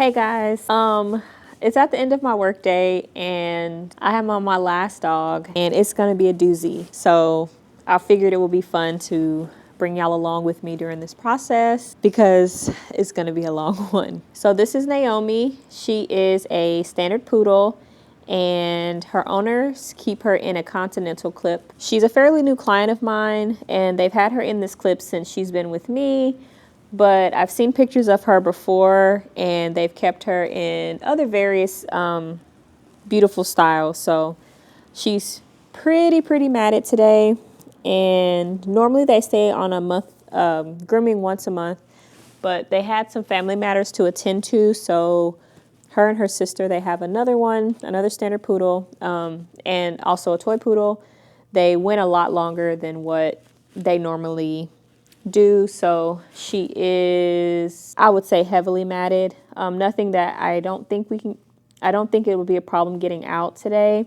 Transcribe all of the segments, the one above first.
Hey guys, it's at the end of my work day and I am on my last dog and it's gonna be a doozy. So I figured it would be fun to bring y'all along with me during this process because it's gonna be a long one. So this is Naomi. She is a standard poodle and her owners keep her in a Continental clip. She's a fairly new client of mine and they've had her in this clip since she's been with me. But I've seen pictures of her before and they've kept her in other various beautiful styles. So she's pretty matted today. And normally they stay on a month, grooming once a month. But they had some family matters to attend to. So her and her sister, they have another one, another standard poodle, and also a toy poodle. They went a lot longer than what they normally do. So she is, I would say, heavily matted. Nothing that I don't think it would be a problem getting out today,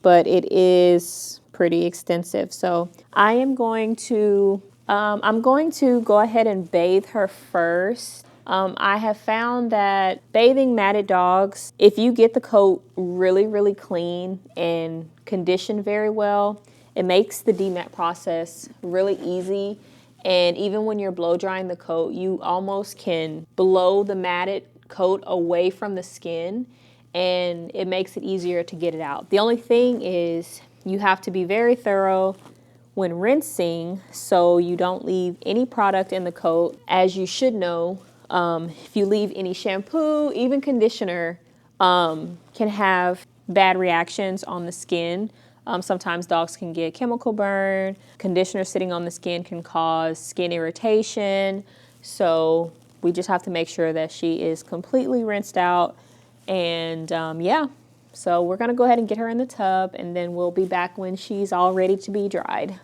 but it is pretty extensive. So I'm going to go ahead and bathe her first. I have found that bathing matted dogs, if you get the coat really clean and conditioned very well, it makes the demat process really easy. And even when you're blow drying the coat, you almost can blow the matted coat away from the skin and it makes it easier to get it out. The only thing is you have to be very thorough when rinsing so you don't leave any product in the coat. As you should know, if you leave any shampoo, even conditioner, can have bad reactions on the skin. Sometimes dogs can get chemical burn. Conditioner sitting on the skin can cause skin irritation. So we just have to make sure that she is completely rinsed out. And yeah, so we're gonna go ahead and get her in the tub and then we'll be back when she's all ready to be dried.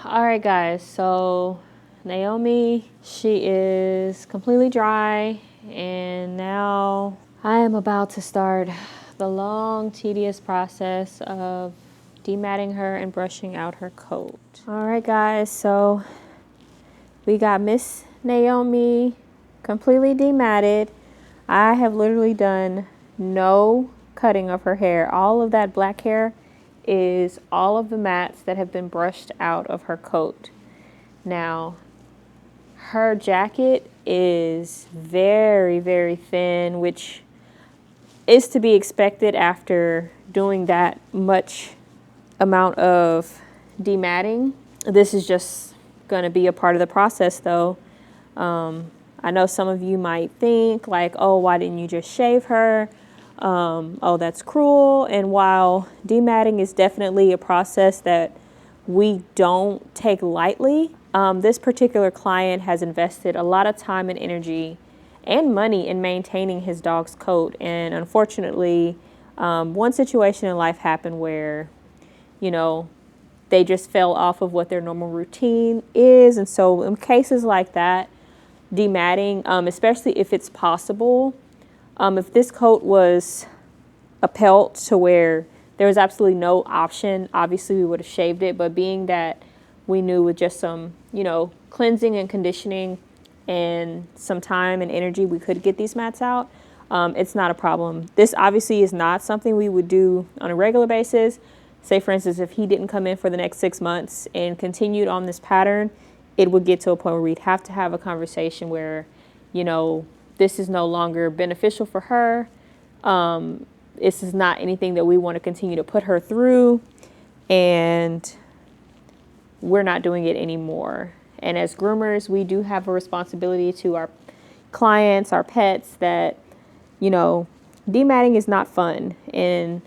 All right, guys, so Naomi, she is completely dry, and now I am about to start the long, tedious process of dematting her and brushing out her coat. All right, guys, so we got Miss Naomi completely dematted. I have literally done no cutting of her hair. All of that black hair is all of the mats that have been brushed out of her coat. Now, her jacket is very thin, which is to be expected after doing that much amount of dematting. This is just going to be a part of the process though. I know some of you might think like, oh, why didn't you just shave her? Oh, that's cruel. And while dematting is definitely a process that we don't take lightly, this particular client has invested a lot of time and energy and money in maintaining his dog's coat. And unfortunately, one situation in life happened where, you know, they just fell off of what their normal routine is. And so in cases like that, dematting, especially if it's possible, if this coat was a pelt to where there was absolutely no option, obviously we would have shaved it. But being that we knew with just some, you know, cleansing and conditioning and some time and energy, we could get these mats out, it's not a problem. This obviously is not something we would do on a regular basis. Say, for instance, if he didn't come in for the next 6 months and continued on this pattern, it would get to a point where we'd have to have a conversation where, you know, this is no longer beneficial for her. This is not anything that we want to continue to put her through, and we're not doing it anymore. And as groomers, we do have a responsibility to our clients, our pets, that, you know, dematting is not fun. And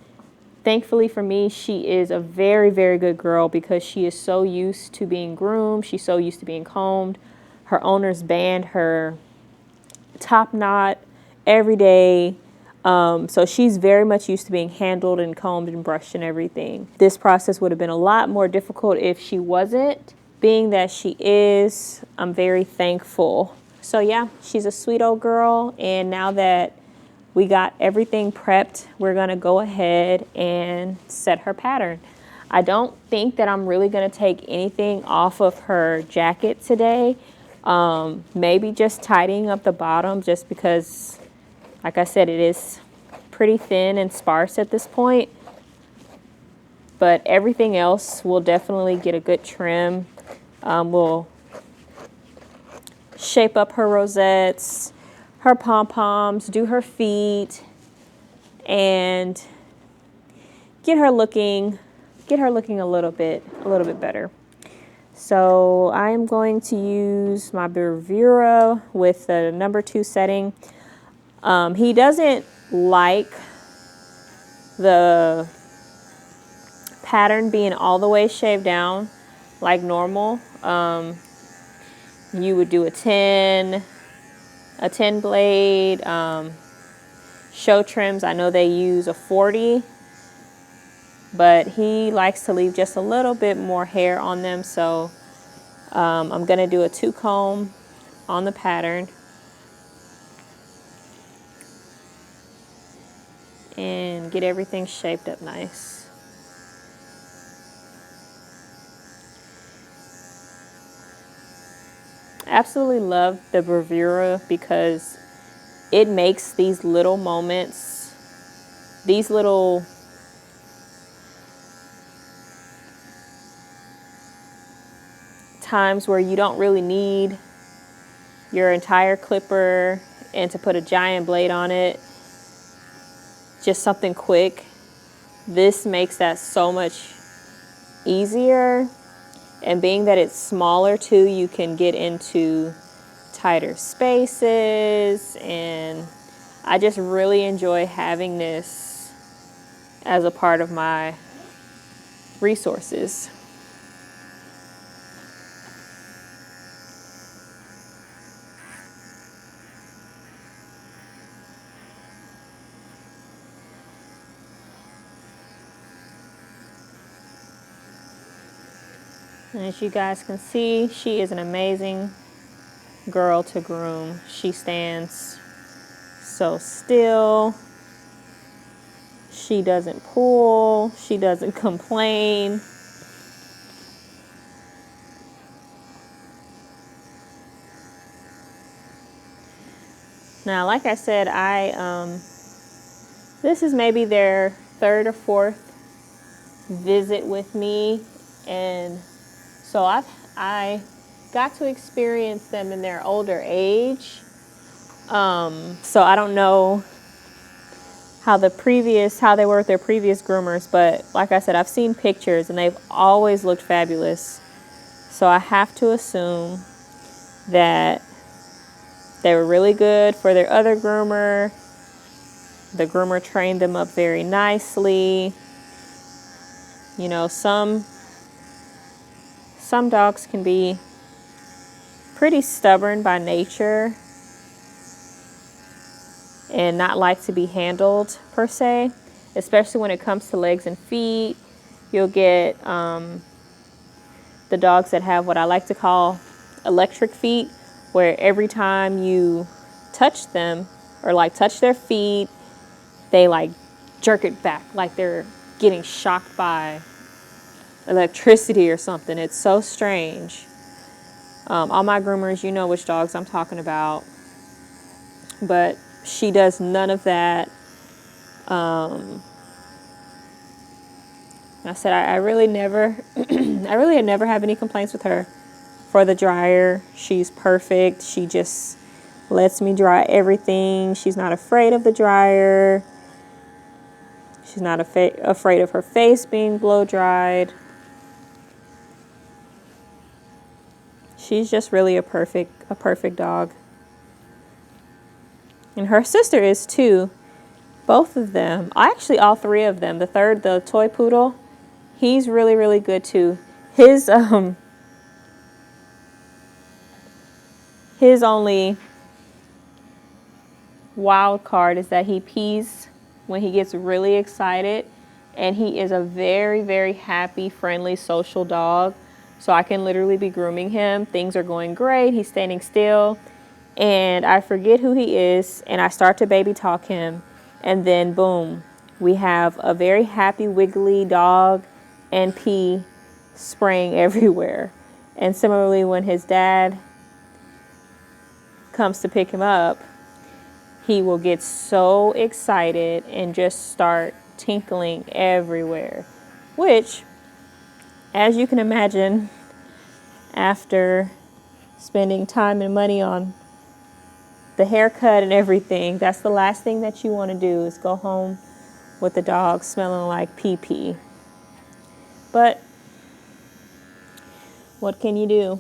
thankfully for me, she is a very, very good girl because she is so used to being groomed. She's so used to being combed. Her owners band her top knot every day. So she's very much used to being handled and combed and brushed and everything. This process would have been a lot more difficult if she wasn't. Being that she is, I'm very thankful. So yeah, she's a sweet old girl. And now that we got everything prepped, we're gonna go ahead and set her pattern. I don't think that I'm really gonna take anything off of her jacket today. Maybe just tidying up the bottom, just because, like I said, it is pretty thin and sparse at this point. But everything else will definitely get a good trim. We'll shape up her rosettes, her pom-poms, do her feet, and get her looking a little bit better. So I am going to use my Bravura with the number 2 setting. He doesn't like the pattern being all the way shaved down like normal. You would do a 10 blade. Show trims, I know they use a 40, but he likes to leave just a little bit more hair on them. So I'm gonna do a 2 comb on the pattern and get everything shaped up nice. Absolutely love the Bravura because it makes these little moments, these little times where you don't really need your entire clipper and to put a giant blade on it, just something quick. This makes that so much easier. And being that it's smaller too, you can get into tighter spaces, and I just really enjoy having this as a part of my resources. And as you guys can see, she is an amazing girl to groom. She stands so still. She doesn't pull. She doesn't complain. Now, like I said, this is maybe their 3rd or 4th visit with me, and so I got to experience them in their older age. So I don't know how they were with their previous groomers, but like I said, I've seen pictures and they've always looked fabulous. So I have to assume that they were really good for their other groomer. The groomer trained them up very nicely. You know, some dogs can be pretty stubborn by nature and not like to be handled per se, especially when it comes to legs and feet. You'll get the dogs that have what I like to call electric feet, where every time you touch them or like touch their feet, they like jerk it back like they're getting shocked by electricity or something. It's so strange. All my groomers, you know which dogs I'm talking about, but she does none of that. I said I really never I really had never have any complaints with her. for the dryer. She's perfect. She just lets me dry everything. She's not afraid of the dryer. She's not afraid of her face being blow dried. She's just really a perfect dog. And her sister is too. Both of them, actually all three of them. The toy poodle, he's really, really good too. His only wild card is that he pees when he gets really excited, and he is a very, very happy, friendly, social dog. So I can literally be grooming him. Things are going great. He's standing still, and I forget who he is, and I start to baby talk him, and then boom, we have a very happy, wiggly dog and pee spraying everywhere. And similarly, when his dad comes to pick him up, he will get so excited and just start tinkling everywhere, which, as you can imagine, after spending time and money on the haircut and everything, that's the last thing that you want to do, is go home with the dog smelling like pee-pee. But what can you do?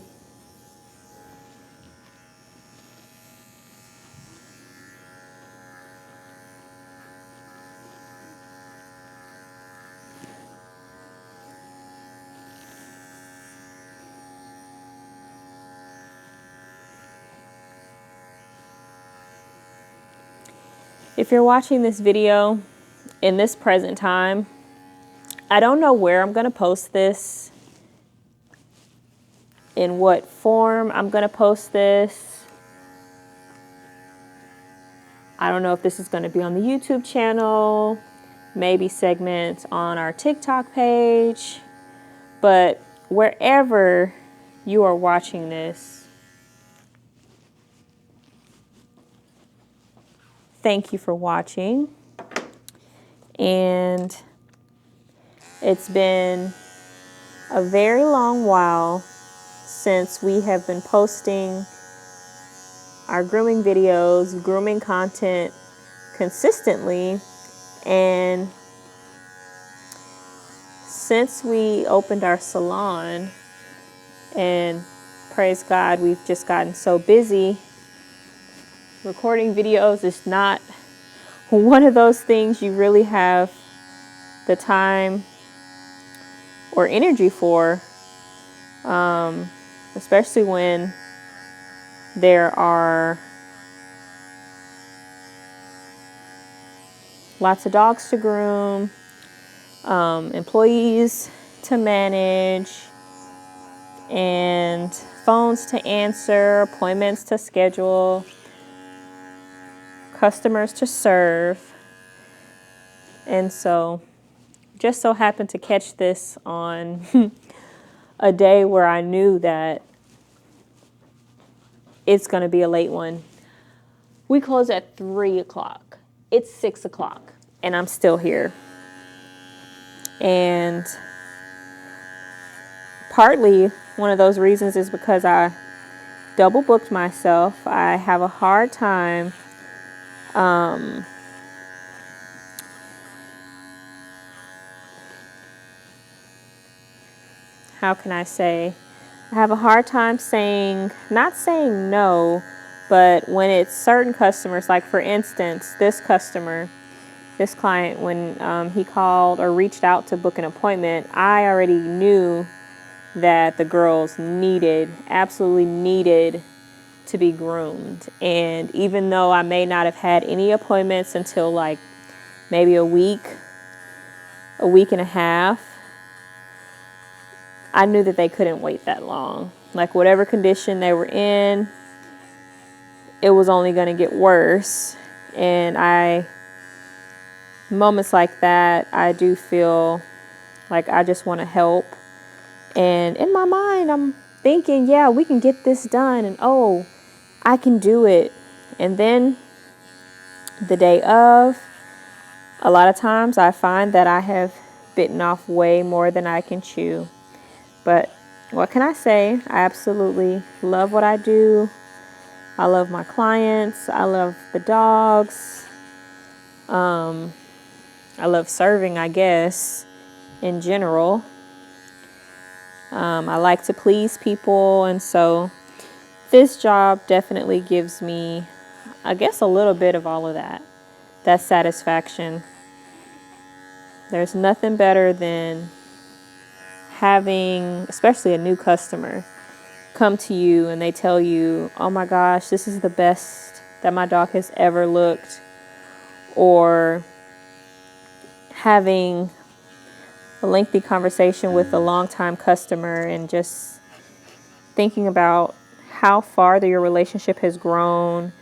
If you're watching this video in this present time, I don't know where I'm going to post this, in what form I'm going to post this. I don't know if this is going to be on the YouTube channel, maybe segments on our TikTok page, but wherever you are watching this, thank you for watching. And it's been a very long while since we have been posting our grooming videos, grooming content consistently. And since we opened our salon, and praise God, we've just gotten so busy. Recording videos is not one of those things you really have the time or energy for, especially when there are lots of dogs to groom, employees to manage, and phones to answer, appointments to schedule, customers to serve. And so just so happened to catch this on a day where I knew that it's going to be a late one. We close at 3 o'clock. It's 6 o'clock and I'm still here. And partly one of those reasons is because I double booked myself. I have a hard time how can I say? I have a hard time not saying no, but when it's certain customers, like for instance, this client, when he called or reached out to book an appointment, I already knew that the girls absolutely needed to be groomed. And even though I may not have had any appointments until like maybe a week and a half, I knew that they couldn't wait that long. Like whatever condition they were in, it was only going to get worse. And moments like that, I do feel like I just want to help. And in my mind, I'm thinking, yeah, we can get this done. And oh, I can do it. And then the day of, a lot of times I find that I have bitten off way more than I can chew. But what can I say? I absolutely love what I do. I love my clients. I love the dogs. I love serving, I guess, in general. I like to please people, and so this job definitely gives me, I guess, a little bit of all of that satisfaction. There's nothing better than having, especially a new customer, come to you and they tell you, oh my gosh, this is the best that my dog has ever looked. Or having a lengthy conversation with a longtime customer and just thinking about how farther your relationship has grown.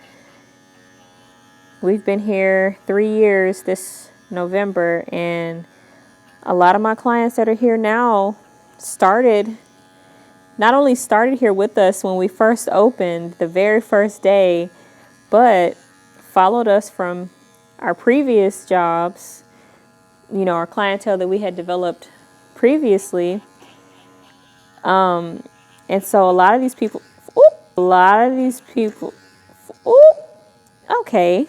We've been here 3 years this November, and a lot of my clients that are here now not only started here with us when we first opened the very first day, but followed us from our previous jobs, our clientele that we had developed previously. And so a lot of these people, okay,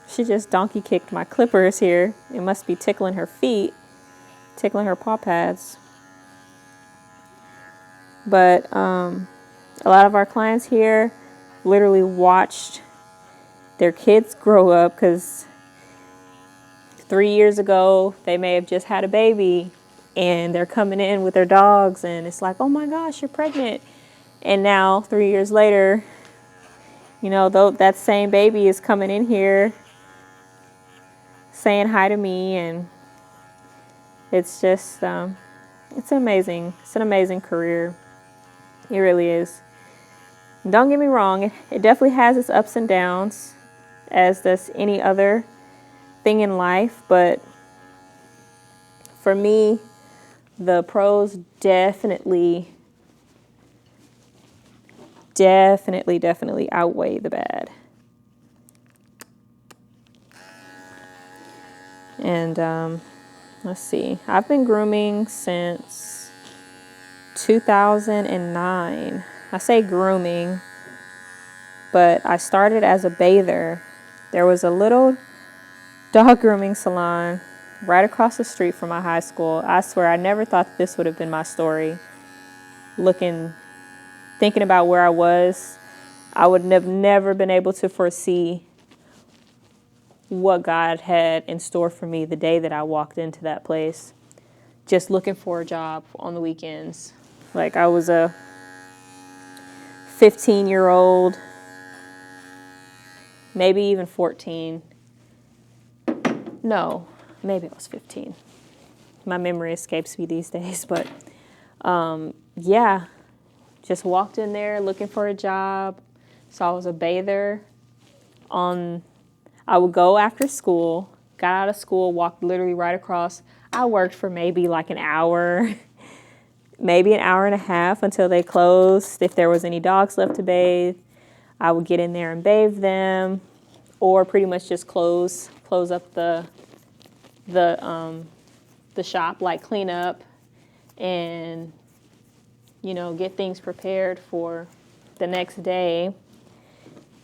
she just donkey kicked my clippers here. It must be tickling her feet, tickling her paw pads. But a lot of our clients here literally watched their kids grow up, because 3 years ago they may have just had a baby and they're coming in with their dogs and it's like, oh my gosh, you're pregnant. And now 3 years later, though that same baby is coming in here saying hi to me, and it's just it's amazing. It's an amazing career. It really is. Don't get me wrong, it definitely has its ups and downs, as does any other thing in life. But for me, the pros definitely outweigh the bad. And let's see, I've been grooming since 2009. I say grooming, but I started as a bather. There was a little dog grooming salon right across the street from my high school. I swear, I never thought that this would have been my story. Thinking about where I was, I would have never been able to foresee what God had in store for me the day that I walked into that place, just looking for a job on the weekends. Like, I was a 15-year-old, maybe even 14. No, maybe I was 15. My memory escapes me these days, but yeah, just walked in there looking for a job. So I was a bather. I would go after school, got out of school, walked literally right across. I worked for maybe like an hour, maybe an hour and a half until they closed. If there was any dogs left to bathe, I would get in there and bathe them, or pretty much just close up the shop, like clean up and get things prepared for the next day.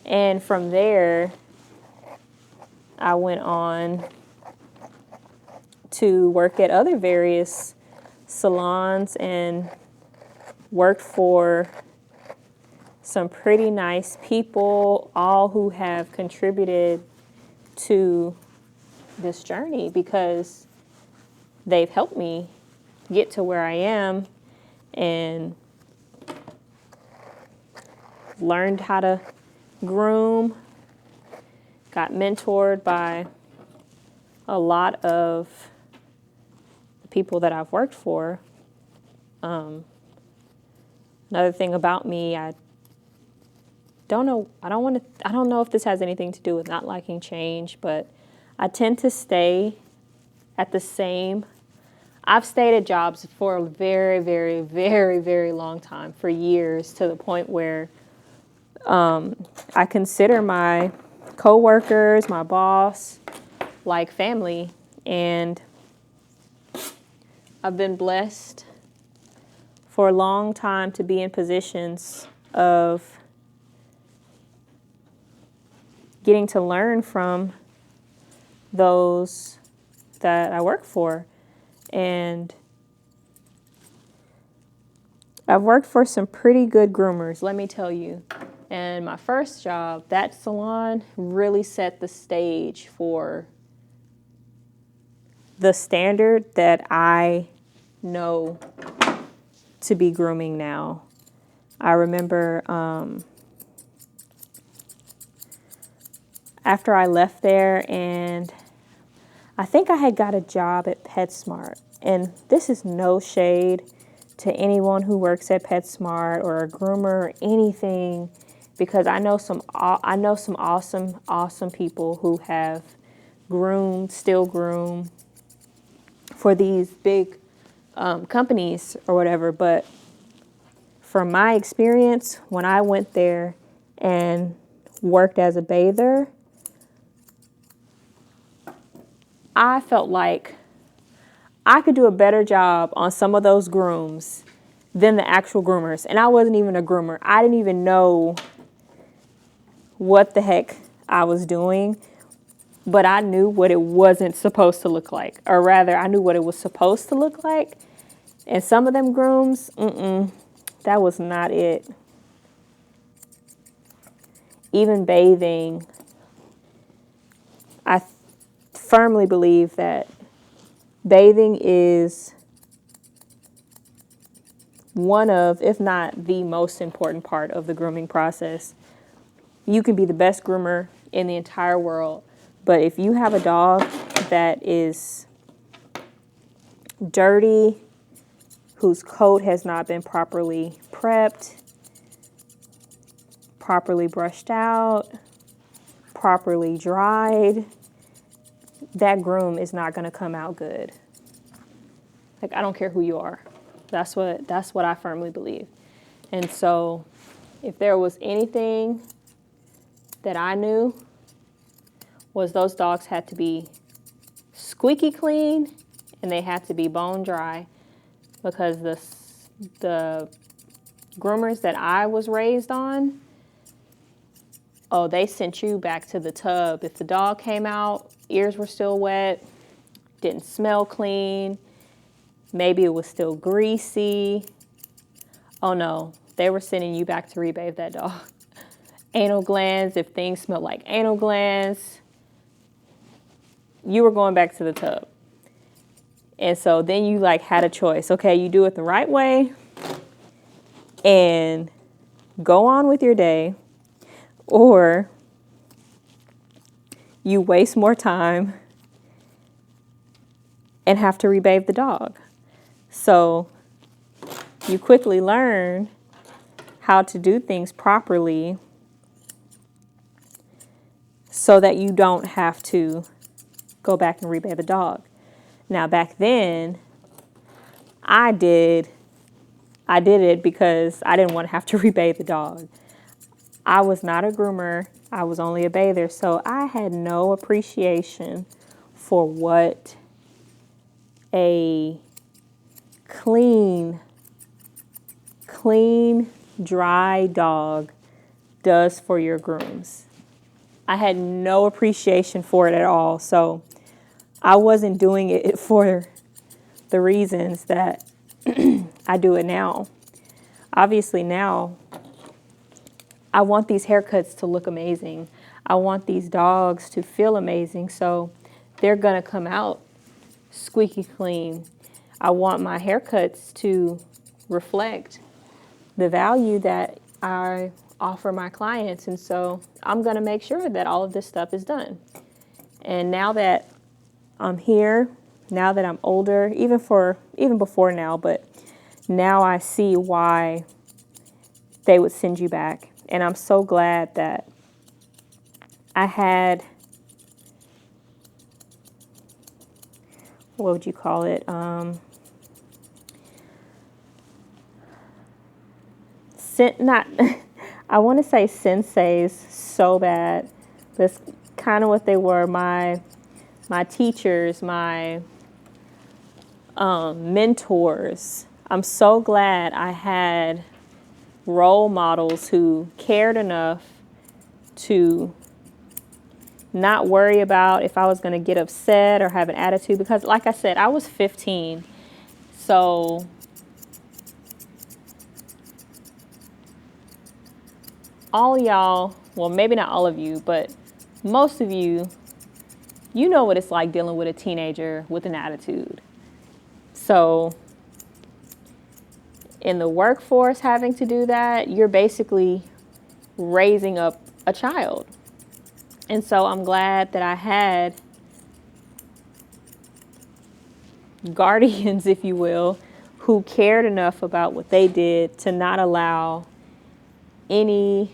And from there, I went on to work at other various salons and worked for some pretty nice people, all who have contributed to this journey because they've helped me get to where I am and learned how to groom, got mentored by a lot of the people that I've worked for. Another thing about me, I don't know if this has anything to do with not liking change, but I tend to stay at the same. I've stayed at jobs for a very, very, very, very long time, for years, to the point where I consider my coworkers, my boss, like family. And I've been blessed for a long time to be in positions of getting to learn from those that I work for. And I've worked for some pretty good groomers, let me tell you. And my first job, that salon really set the stage for the standard that I know to be grooming now. I remember after I left there, and I think I had got a job at PetSmart. And this is no shade to anyone who works at PetSmart or a groomer or anything, because I know some awesome people who have groomed, still groom for these big companies or whatever. But from my experience, when I went there and worked as a bather, I felt like I could do a better job on some of those grooms than the actual groomers. And I wasn't even a groomer. I didn't even know what the heck I was doing, but I knew what it wasn't supposed to look like. Or rather, I knew what it was supposed to look like. And some of them grooms, that was not it. Even bathing, I firmly believe that bathing is one of, if not the most important part of the grooming process. You can be the best groomer in the entire world, but if you have a dog that is dirty, whose coat has not been properly prepped, properly brushed out, properly dried, that groom is not going to come out good. Like, I don't care who you are. That's what I firmly believe. And so if there was anything that I knew, was those dogs had to be squeaky clean and they had to be bone dry, because the groomers that I was raised on, oh, they sent you back to the tub. If the dog came out, ears were still wet, didn't smell clean, maybe it was still greasy, oh no, they were sending you back to rebathe that dog. Anal glands, if things smelled like anal glands, you were going back to the tub. And so then you like had a choice. Okay, you do it the right way and go on with your day, or you waste more time and have to rebathe the dog. So you quickly learn how to do things properly so that you don't have to go back and rebathe the dog. Now, back then, I did it because I didn't want to have to rebathe the dog. I was not a groomer. I was only a bather. So I had no appreciation for what a clean, dry dog does for your grooms. I had no appreciation for it at all. So I wasn't doing it for the reasons that I do it now. Obviously now, I want these haircuts to look amazing. I want these dogs to feel amazing. So they're going to come out squeaky clean. I want my haircuts to reflect the value that I offer my clients. And so I'm going to make sure that all of this stuff is done. And now that I'm here, now that I'm older, even before now, but now I see why they would send you back. And I'm so glad that I had, what would you call it? I want to say senseis so bad. That's kind of what they were. My teachers, my mentors. I'm so glad I had role models who cared enough to not worry about if I was going to get upset or have an attitude, because like I said, I was 15. So all y'all, well, maybe not all of you, but most of you, you know what it's like dealing with a teenager with an attitude. So in the workforce, having to do that, you're basically raising up a child. And so I'm glad that I had guardians, if you will, who cared enough about what they did to not allow any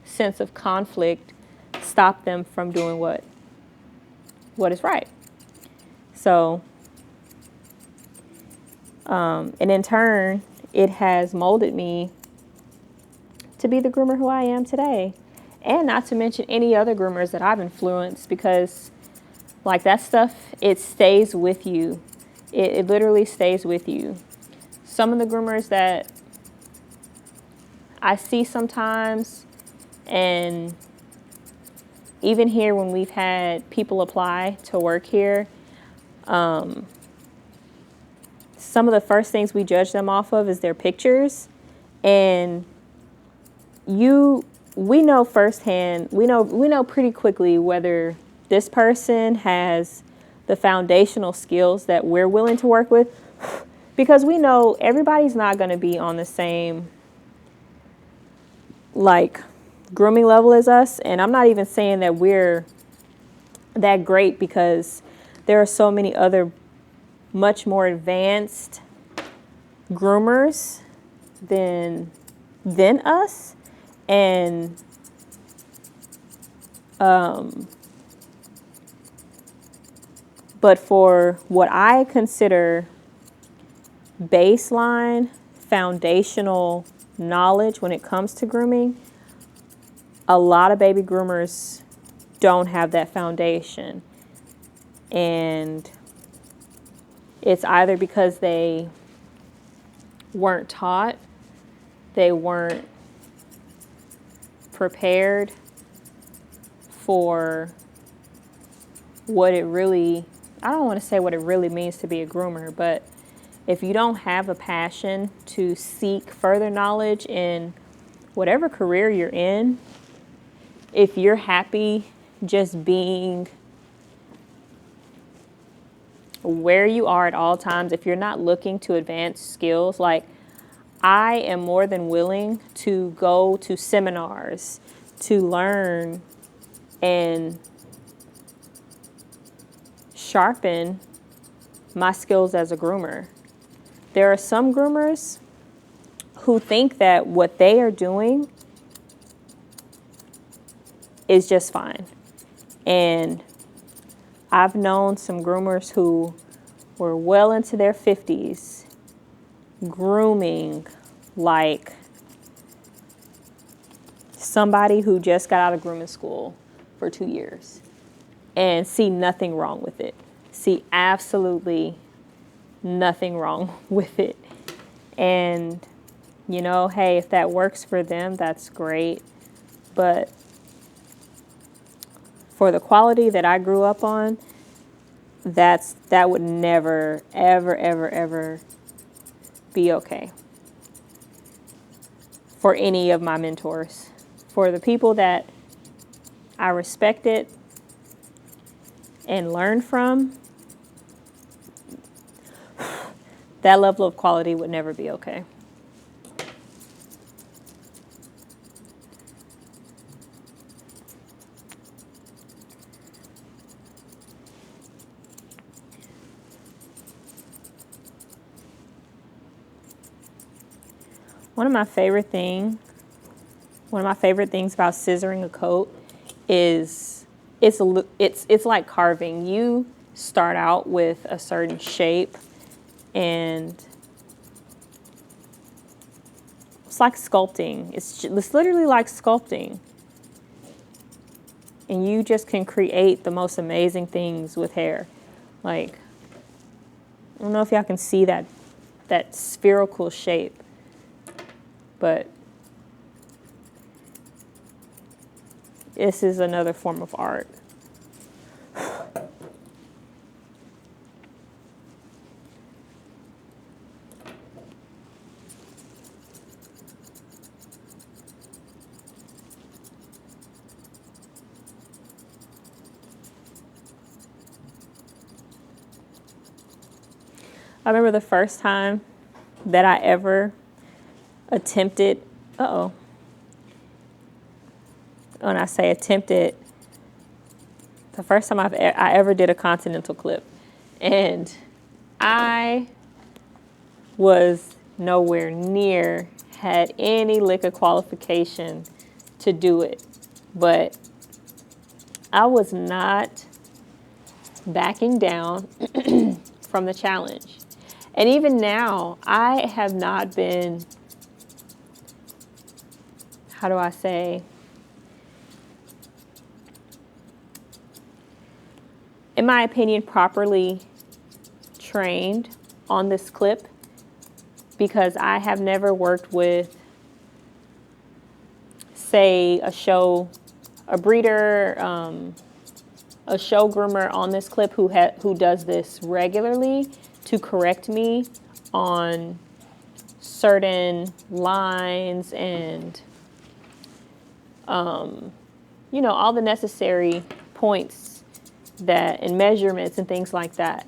sense of conflict stop them from doing what is right. So, and in turn, it has molded me to be the groomer who I am today. And not to mention any other groomers that I've influenced, because like that stuff, it stays with you. It literally stays with you. Some of the groomers that I see sometimes, and even here when we've had people apply to work here, some of the first things we judge them off of is their pictures. And we know firsthand, we know pretty quickly whether this person has the foundational skills that we're willing to work with, because we know everybody's not going to be on the same like grooming level as us. And I'm not even saying that we're that great, because there are so many other much more advanced groomers than us. And but for what I consider baseline foundational knowledge when it comes to grooming, a lot of baby groomers don't have that foundation. And it's either because they weren't taught, they weren't prepared for what it really, I don't want to say what it really means to be a groomer, but if you don't have a passion to seek further knowledge in whatever career you're in, if you're happy just being where you are at all times, if you're not looking to advance skills, like I am more than willing to go to seminars to learn and sharpen my skills as a groomer. There are some groomers who think that what they are doing is just fine. And I've known some groomers who were well into their 50s grooming like somebody who just got out of grooming school for 2 years and see nothing wrong with it. See absolutely nothing wrong with it. And, you know, hey, if that works for them, that's great. But for the quality that I grew up on, that would never, ever, ever, ever be okay for any of my mentors. For the people that I respected and learned from, that level of quality would never be okay. One of my favorite things about scissoring a coat is it's like carving. You start out with a certain shape, and it's like sculpting. It's literally like sculpting. And you just can create the most amazing things with hair. Like, I don't know if y'all can see that that spherical shape. But this is another form of art. I remember the first time that I ever attempted, when I say attempted, the first time I ever did a Continental clip. And I was nowhere near, had any lick of qualification to do it. But I was not backing down from the challenge. And even now, I have not been, how do I say, in my opinion, properly trained on this clip, because I have never worked with, say, a breeder, a show groomer on this clip who does this regularly to correct me on certain lines and, all the necessary points and measurements and things like that.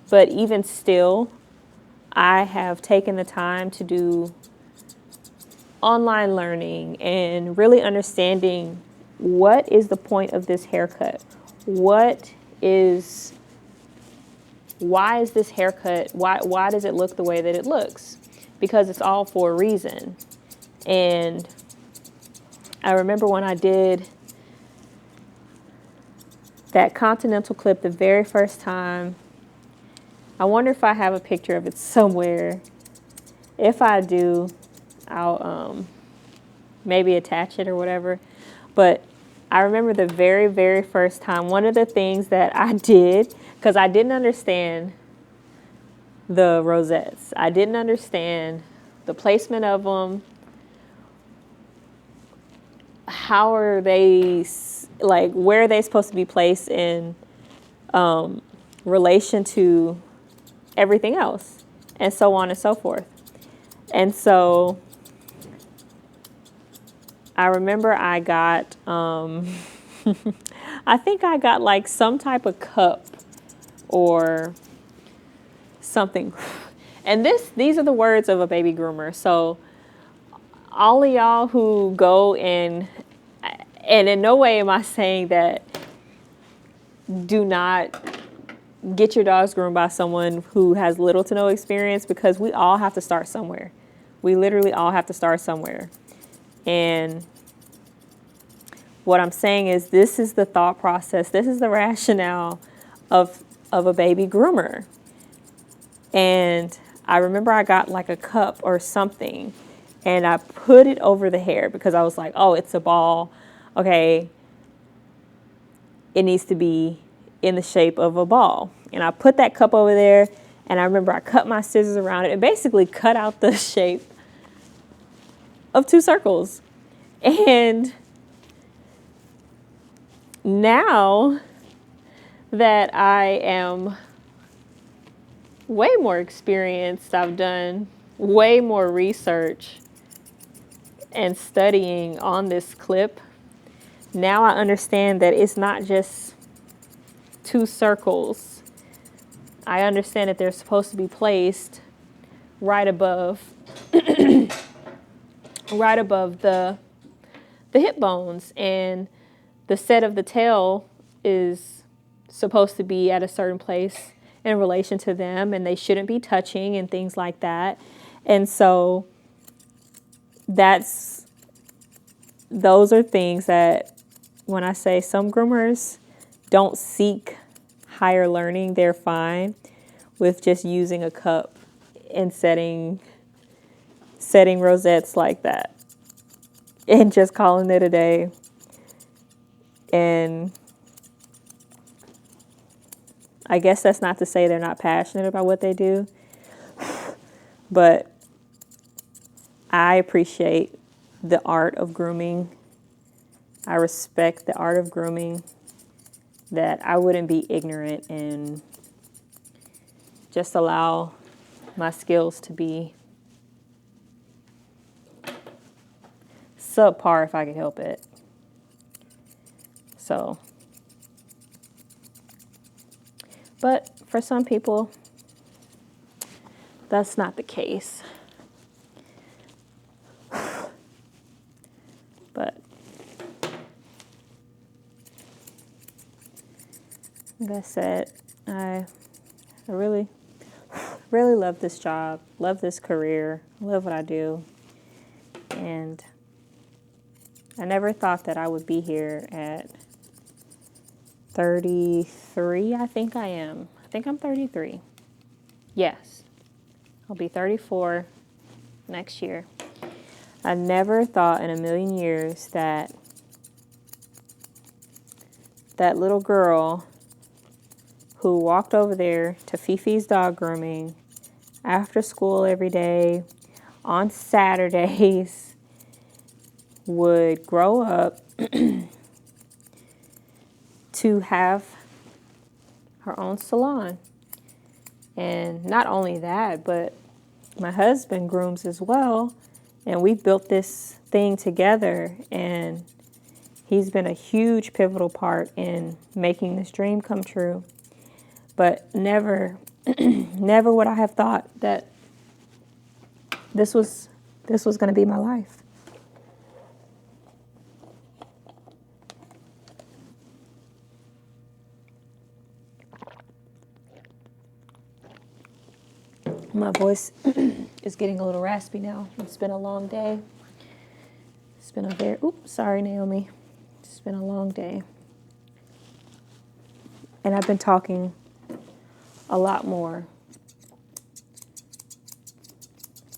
But even still, I have taken the time to do online learning and really understanding what is the point of this haircut? Why is this haircut, why does it look the way that it looks? Because it's all for a reason. And I remember when I did that Continental clip the very first time, I wonder if I have a picture of it somewhere. If I do, I'll maybe attach it or whatever. But I remember the very, very first time, one of the things that I did, because I didn't understand the rosettes. I didn't understand the placement of them. How are they, where are they supposed to be placed in relation to everything else, and so on and so forth. And so I remember I got, I think I got some type of cup or something. And these are the words of a baby groomer. So all of y'all who go and in no way am I saying that do not get your dogs groomed by someone who has little to no experience, because we all have to start somewhere. We literally all have to start somewhere. And what I'm saying is, this is the thought process. This is the rationale of a baby groomer. And I remember I got a cup or something, and I put it over the hair because I was like, oh, it's a ball. Okay, it needs to be in the shape of a ball. And I put that cup over there, and I remember I cut my scissors around it and basically cut out the shape of 2 circles. And now that I am way more experienced, I've done way more research and studying on this clip. Now I understand that it's not just 2 circles. I understand that they're supposed to be placed right above right above the hip bones, and the set of the tail is supposed to be at a certain place in relation to them, and they shouldn't be touching and things like that. And so those are things that, when I say some groomers don't seek higher learning, they're fine with just using a cup and setting rosettes like that and just calling it a day. And I guess that's not to say they're not passionate about what they do, But I appreciate the art of grooming. I respect the art of grooming, that I wouldn't be ignorant and just allow my skills to be subpar if I could help it. So, but for some people, that's not the case. But like I said, I really love this job, love this career, love what I do. And I never thought that I would be here at 33, I think I am. I think I'm 33. Yes, I'll be 34 next year. I never thought in a million years that that little girl who walked over there to Fifi's dog grooming after school every day on Saturdays would grow up to have her own salon. And not only that, but my husband grooms as well. And we've built this thing together, and he's been a huge pivotal part in making this dream come true. But never would I have thought that this was going to be my life. My voice is getting a little raspy now. It's been a long day. It's been a very, sorry, Naomi. It's been a long day. And I've been talking a lot more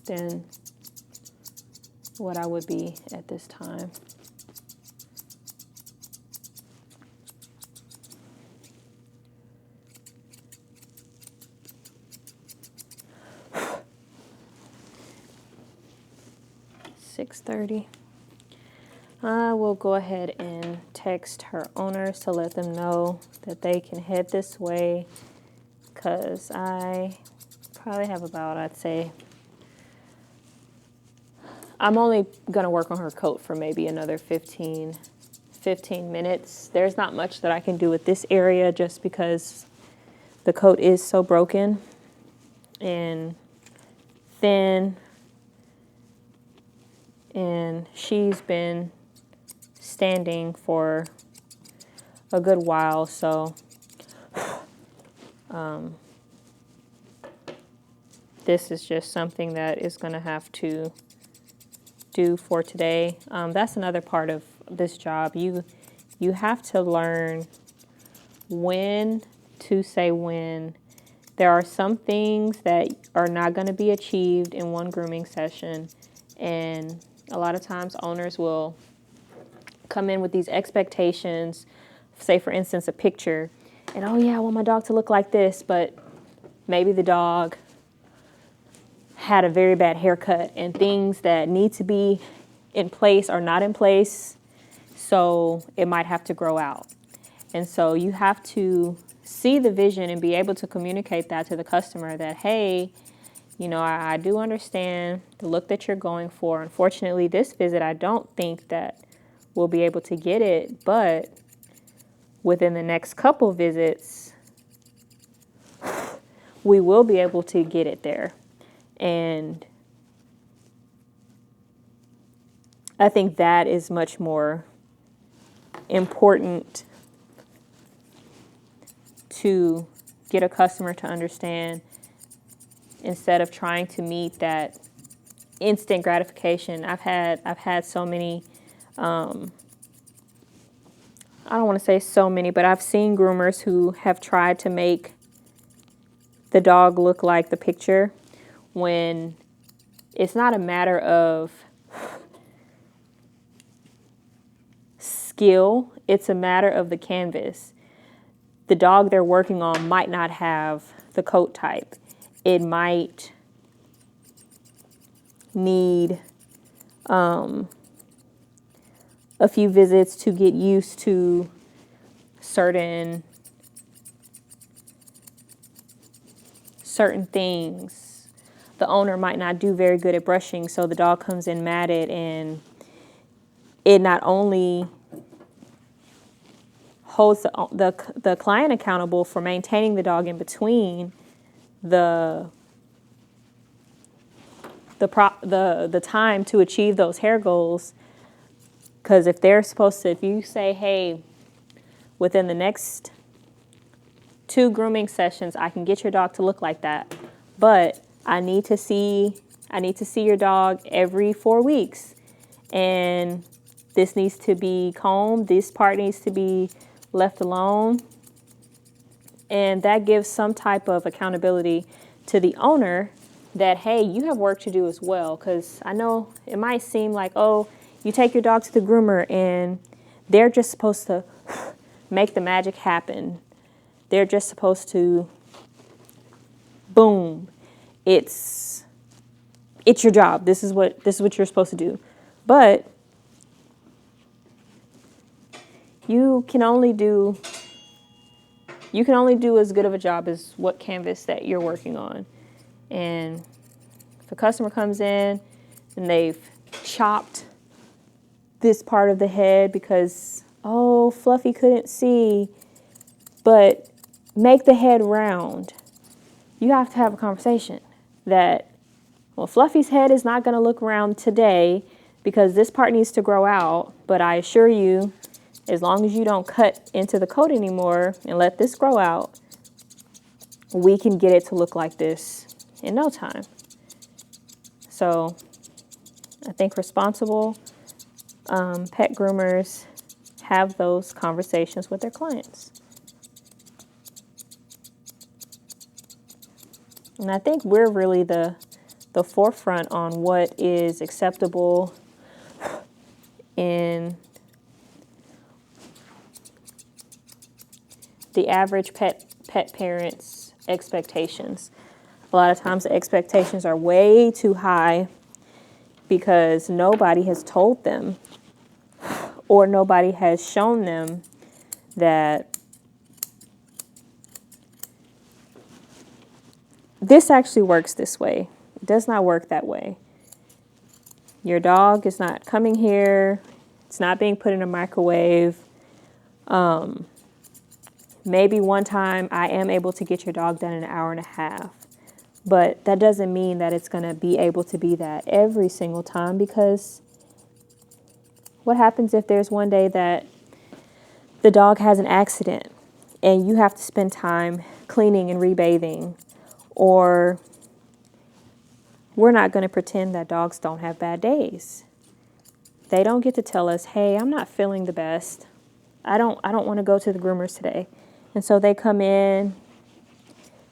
than what I would be at this time. $6:30. I will go ahead and text her owners to let them know that they can head this way, because I probably have about, I'd say, I'm only going to work on her coat for maybe another 15 minutes. There's not much that I can do with this area just because the coat is so broken and thin, and she's been standing for a good while, so this is just something that is going to have to do for today. That's another part of this job. You have to learn when to say when. There are some things that are not going to be achieved in one grooming session, and a lot of times owners will come in with these expectations, say for instance a picture, and oh yeah, I want my dog to look like this, but maybe the dog had a very bad haircut and things that need to be in place are not in place, so it might have to grow out. And so you have to see the vision and be able to communicate that to the customer that, hey, you know, I do understand the look that you're going for. Unfortunately, this visit, I don't think that we'll be able to get it, but within the next couple visits, we will be able to get it there. And I think that is much more important to get a customer to understand, instead of trying to meet that instant gratification. I've had so many, I don't want to say so many, but I've seen groomers who have tried to make the dog look like the picture, when it's not a matter of skill, it's a matter of the canvas. The dog they're working on might not have the coat type. It might need a few visits to get used to certain things. The owner might not do very good at brushing, so the dog comes in matted, and it not only holds the client accountable for maintaining the dog in between the time to achieve those hair goals. Because if they're supposed to, if you say, hey, within the next 2 grooming sessions, I can get your dog to look like that, but I need to see your dog every 4 weeks, and this needs to be combed, this part needs to be left alone, and that gives some type of accountability to the owner that, hey, you have work to do as well. Because I know it might seem like, oh, you take your dog to the groomer and they're just supposed to make the magic happen. They're just supposed to, boom, it's your job. This is what you're supposed to do. But you can only do as good of a job as what canvas that you're working on. And if a customer comes in and they've chopped this part of the head because, oh, Fluffy couldn't see, but make the head round. You have to have a conversation that, well, Fluffy's head is not going to look round today because this part needs to grow out, but I assure you, as long as you don't cut into the coat anymore and let this grow out, we can get it to look like this in no time. So I think responsible pet groomers have those conversations with their clients. And I think we're really the forefront on what is acceptable in the average pet parent's expectations. A lot of times the expectations are way too high because nobody has told them or nobody has shown them that this actually works this way. It does not work that way. Your dog is not coming here. It's not being put in a microwave. Maybe one time I am able to get your dog done in an hour and a half. But that doesn't mean that it's going to be able to be that every single time, because what happens if there's one day that the dog has an accident and you have to spend time cleaning and rebathing? Or we're not going to pretend that dogs don't have bad days. They don't get to tell us, hey, I'm not feeling the best. I don't want to go to the groomers today. And so they come in,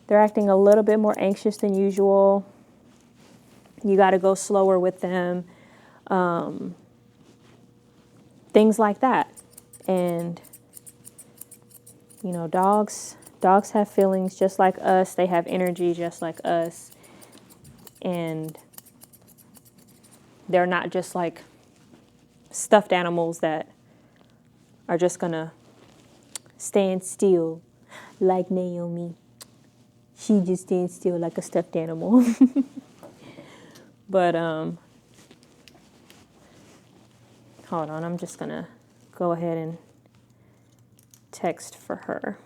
they're acting a little bit more anxious than usual. You got to go slower with them. Things like that. And, you know, dogs have feelings just like us. They have energy just like us. And they're not just like stuffed animals that are just going to stand still like Naomi. She just stands still like a stuffed animal. But, hold on. I'm just going to go ahead and text for her.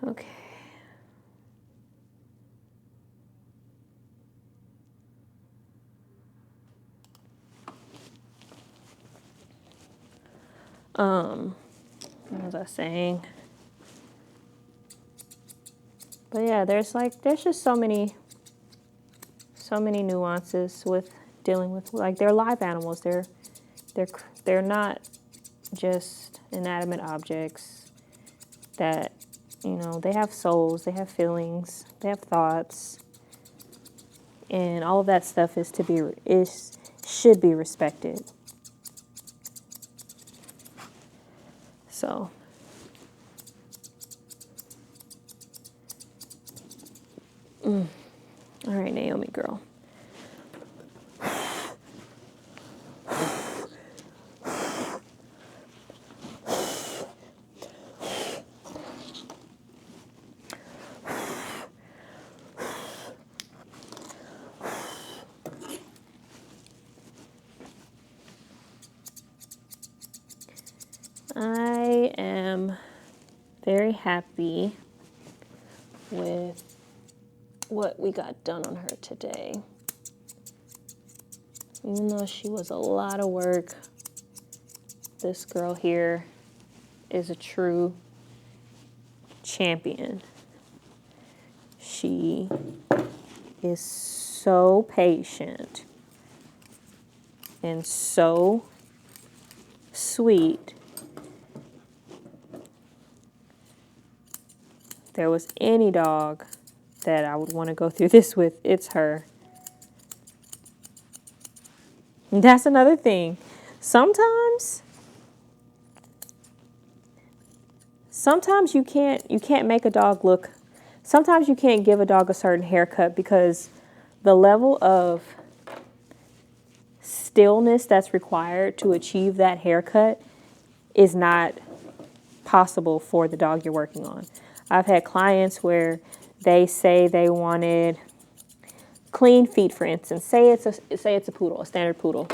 Okay. What was I saying? But yeah, there's just so many nuances with dealing with, like, they're live animals. They're not just inanimate objects that You know, they have souls, they have feelings, they have thoughts, and all of that stuff should be respected. So, all right, Naomi girl. I am very happy with what we got done on her today. Even though she was a lot of work, this girl here is a true champion. She is so patient and so sweet. If there was any dog that I would want to go through this with, it's her. And that's another thing. Sometimes you can't make a dog look. Sometimes you can't give a dog a certain haircut because the level of stillness that's required to achieve that haircut is not possible for the dog you're working on. I've had clients where they say they wanted clean feet, for instance. Say it's a poodle, a standard poodle,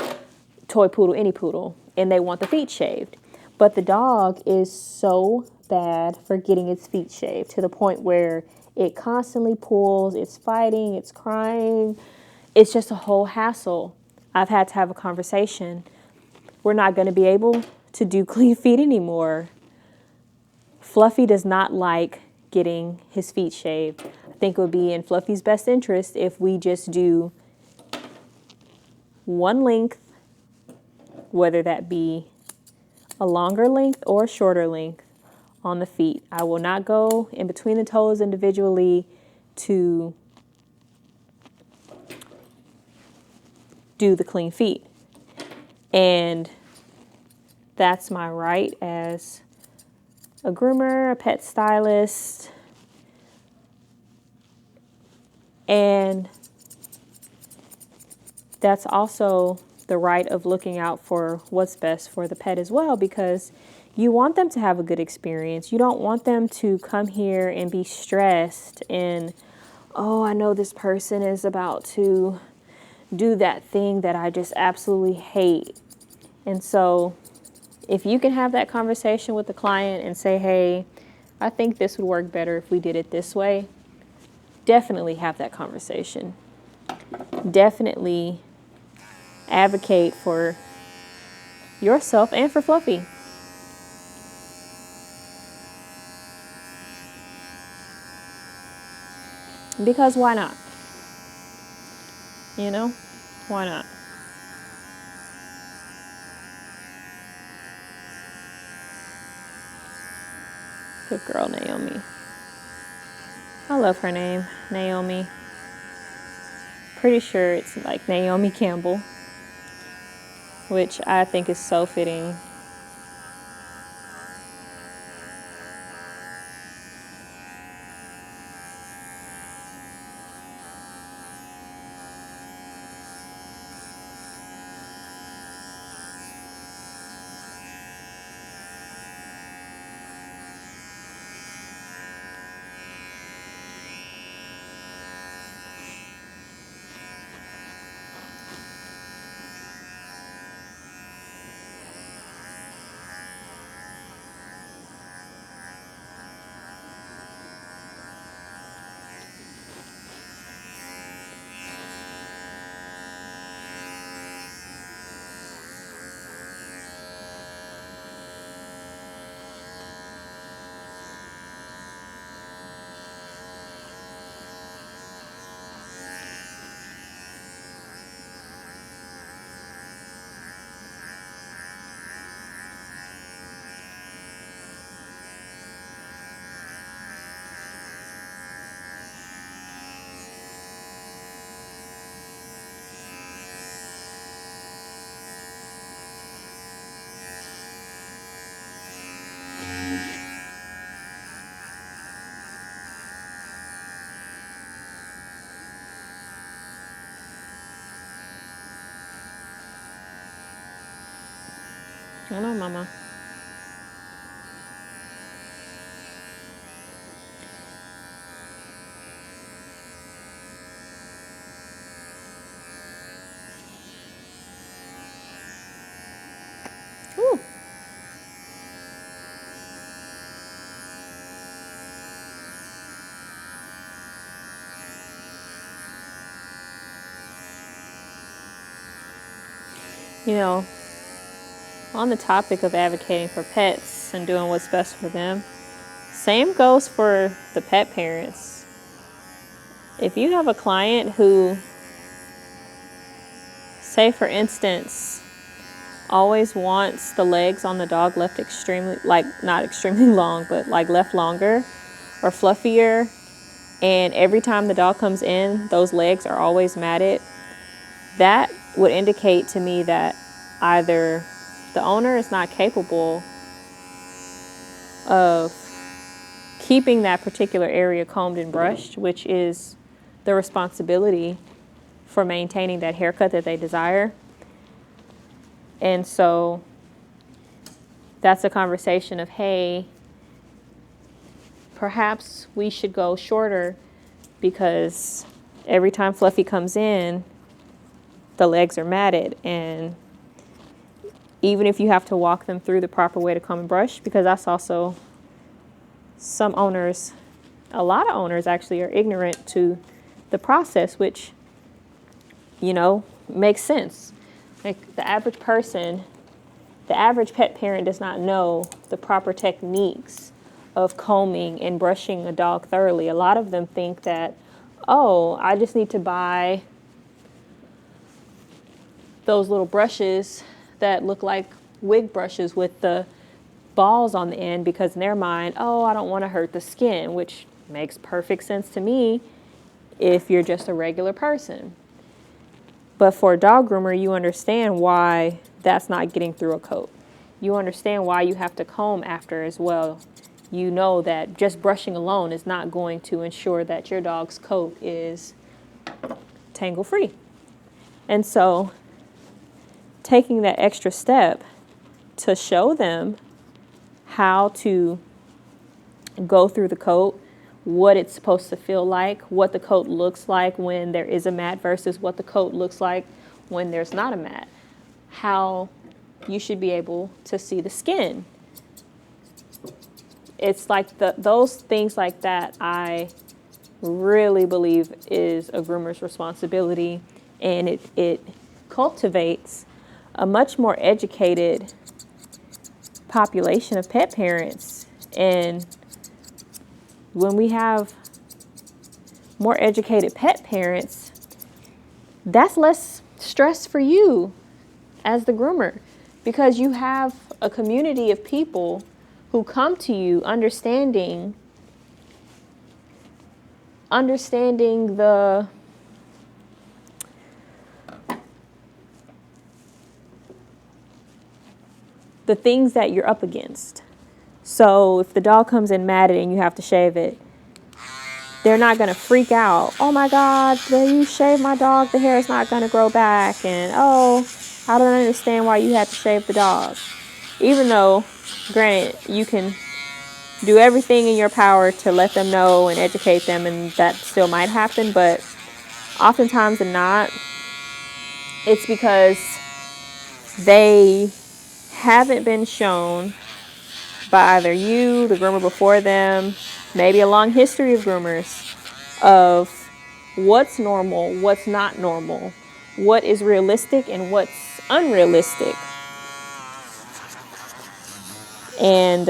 toy poodle, any poodle, and they want the feet shaved. But the dog is so bad for getting its feet shaved to the point where it constantly pulls, it's fighting, it's crying. It's just a whole hassle. I've had to have a conversation. We're not going to be able to do clean feet anymore. Fluffy does not like getting his feet shaved. I think it would be in Fluffy's best interest if we just do one length, whether that be a longer length or a shorter length on the feet. I will not go in between the toes individually to do the clean feet. And that's my right as a groomer, a pet stylist, and that's also the right of looking out for what's best for the pet as well, because you want them to have a good experience. You don't want them to come here and be stressed and, oh, I know this person is about to do that thing that I just absolutely hate. And so if you can have that conversation with the client and say, hey, I think this would work better if we did it this way, definitely have that conversation. Definitely advocate for yourself and for Fluffy. Because why not? You know, why not? Good girl, Naomi. I love her name, Naomi. Pretty sure it's like Naomi Campbell, which I think is so fitting. I know, mama. Ooh. You know, on the topic of advocating for pets and doing what's best for them, same goes for the pet parents. If you have a client who, say for instance, always wants the legs on the dog left extremely, like not extremely long, but like left longer or fluffier, and every time the dog comes in, those legs are always matted, that would indicate to me that either the owner is not capable of keeping that particular area combed and brushed, which is the responsibility for maintaining that haircut that they desire. And so that's a conversation of, hey, perhaps we should go shorter because every time Fluffy comes in, the legs are matted. And even if you have to walk them through the proper way to comb and brush, because that's also some owners, a lot of owners actually are ignorant to the process, which, you know, makes sense. Like the average person, the average pet parent does not know the proper techniques of combing and brushing a dog thoroughly. A lot of them think that, oh, I just need to buy those little brushes that look like wig brushes with the balls on the end, because in their mind, oh, I don't want to hurt the skin, which makes perfect sense to me if you're just a regular person. But for a dog groomer, you understand why that's not getting through a coat. You understand why you have to comb after as well. You know that just brushing alone is not going to ensure that your dog's coat is tangle-free. And so taking that extra step to show them how to go through the coat, what it's supposed to feel like, what the coat looks like when there is a mat versus what the coat looks like when there's not a mat, how you should be able to see the skin. It's like those things like that I really believe is a groomer's responsibility, and it cultivates a much more educated population of pet parents. And when we have more educated pet parents, that's less stress for you as the groomer, because you have a community of people who come to you understanding the things that you're up against. So if the dog comes in matted and you have to shave it, they're not going to freak out. Oh my God, when you shave my dog, the hair is not going to grow back. And oh, I don't understand why you had to shave the dog. Even though, granted, you can do everything in your power to let them know and educate them, and that still might happen. But oftentimes than not, it's because they haven't been shown by either you, the groomer before them, maybe a long history of groomers, of what's normal, what's not normal, what is realistic and what's unrealistic. And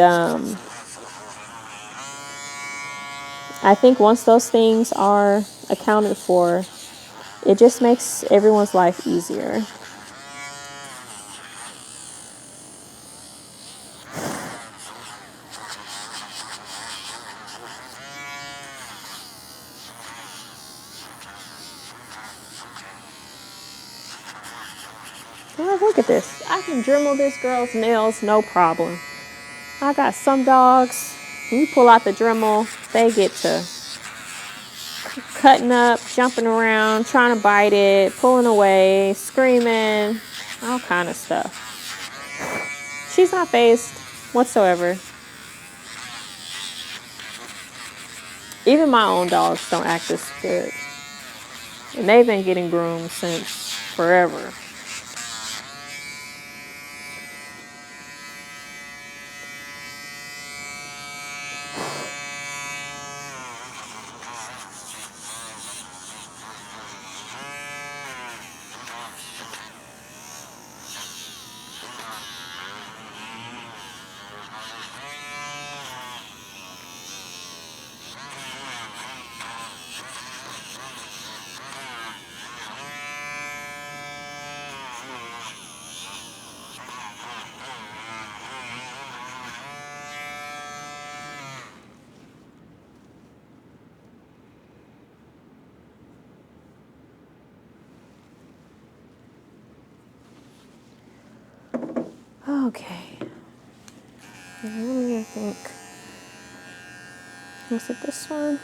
I think once those things are accounted for, it just makes everyone's life easier. Oh, look at this. I can Dremel this girl's nails, no problem. I got some dogs, when you pull out the Dremel, they get to cutting up, jumping around, trying to bite it, pulling away, screaming, all kind of stuff. she's not phased whatsoever. Even my own dogs don't act this good. And they've been getting groomed since forever. Okay. Let me think. Was it this one?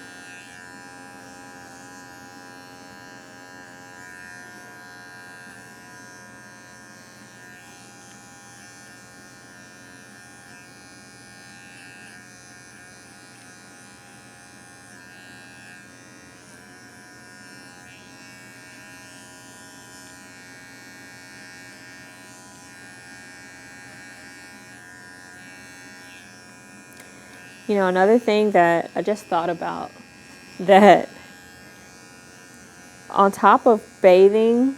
You know, another thing that I just thought about, that on top of bathing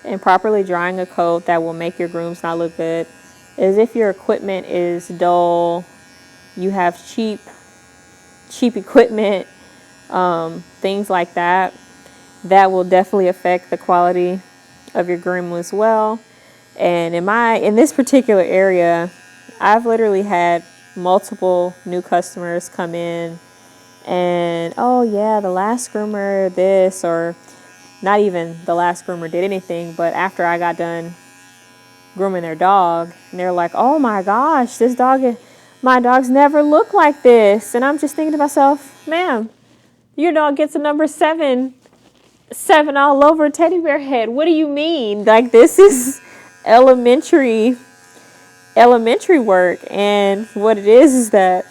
and properly drying a coat that will make your grooms not look good, is if your equipment is dull, you have cheap equipment, things like that, that will definitely affect the quality of your groom as well. And in this particular area, I've literally had multiple new customers come in and, oh yeah, the last groomer this, or not even the last groomer did anything, but after I got done grooming their dog, and they're like, oh my gosh, my dogs never look like this. And I'm just thinking to myself, ma'am, your dog gets a number 7 all over a teddy bear head. What do you mean? Like, this is elementary work. And what it is that,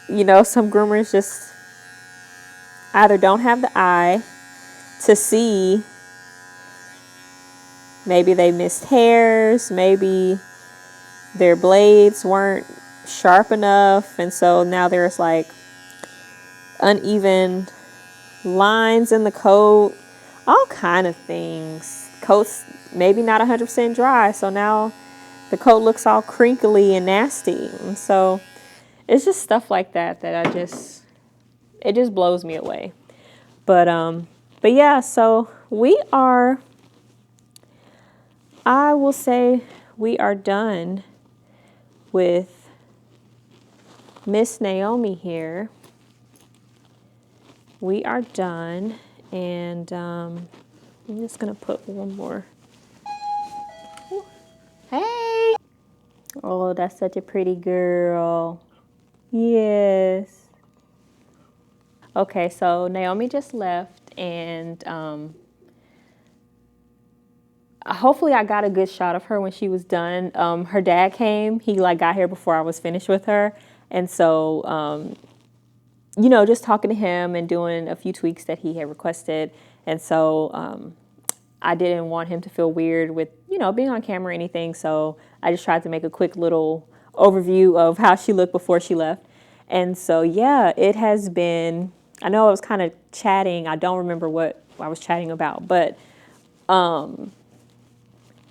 you know, some groomers just either don't have the eye to see, maybe they missed hairs, maybe their blades weren't sharp enough, and so now there's like uneven lines in the coat, all kind of things. Coat's maybe not 100% dry, so now the coat looks all crinkly and nasty. And so it's just stuff like that it just blows me away. But yeah, so I will say we are done with Miss Naomi here. We are done, and I'm just gonna put one more. Ooh. Hey! Oh, that's such a pretty girl. Yes. Okay, so Naomi just left, and hopefully I got a good shot of her when she was done. Her dad came. He got here before I was finished with her, and so you know, just talking to him and doing a few tweaks that he had requested. And so I didn't want him to feel weird with, you know, being on camera or anything. So I just tried to make a quick little overview of how she looked before she left. And so, yeah, it has been, I know I was kind of chatting. I don't remember what I was chatting about, but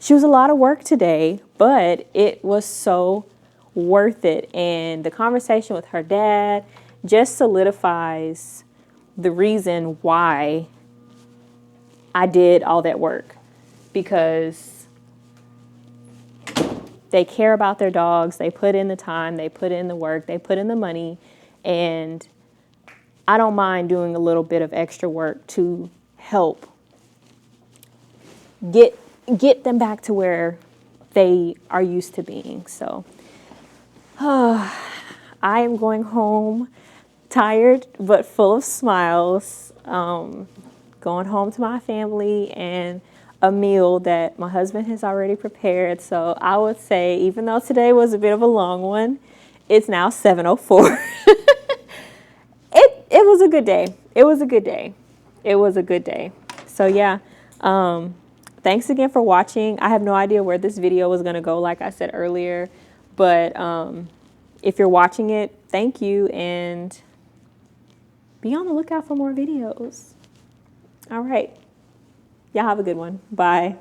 she was a lot of work today, but it was so worth it. And the conversation with her dad just solidifies the reason why I did all that work, because they care about their dogs. They put in the time, they put in the work, they put in the money, and I don't mind doing a little bit of extra work to help get them back to where they are used to being. So I am going home tired but full of smiles, going home to my family. And a meal that my husband has already prepared. So I would say, even though today was a bit of a long one, it's now 7:04. It was a good day. It was a good day. It was a good day. So yeah, thanks again for watching. I have no idea where this video was gonna go, like I said earlier, but if you're watching it, thank you, and be on the lookout for more videos. All right. Y'all have a good one. Bye.